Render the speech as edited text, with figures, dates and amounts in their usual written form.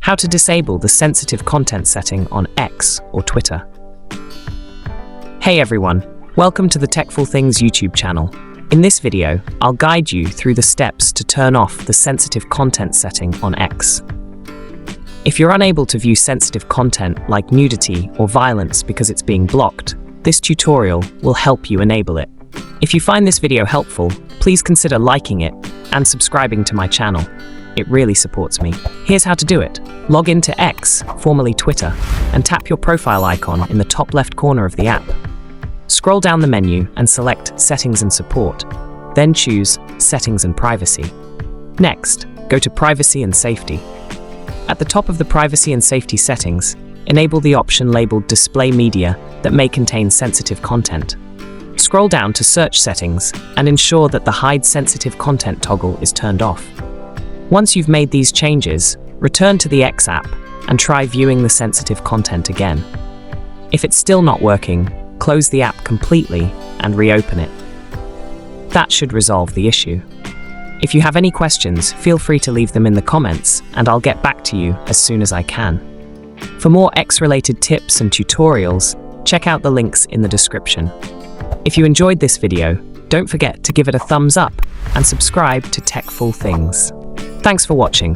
How to disable the sensitive content setting on X or Twitter. Hey everyone, welcome to the Techful Things YouTube channel. In this video, I'll guide you through the steps to turn off the sensitive content setting on X. If you're unable to view sensitive content like nudity or violence because it's being blocked, this tutorial will help you enable it. If you find this video helpful, please consider liking it and subscribing to my channel. It really supports me. Here's how to do it. Log into X, formerly Twitter, and tap your profile icon in the top left corner of the app. Scroll down the menu and select Settings and Support. Then choose Settings and Privacy. Next, go to Privacy and Safety. At the top of the Privacy and Safety settings, enable the option labeled Display Media that may contain sensitive content. Scroll down to Search Settings and ensure that the Hide Sensitive Content toggle is turned off. Once you've made these changes, return to the X app and try viewing the sensitive content again. If it's still not working, close the app completely and reopen it. That should resolve the issue. If you have any questions, feel free to leave them in the comments and I'll get back to you as soon as I can. For more X-related tips and tutorials, check out the links in the description. If you enjoyed this video, don't forget to give it a thumbs up and subscribe to Techful Things. Thanks for watching.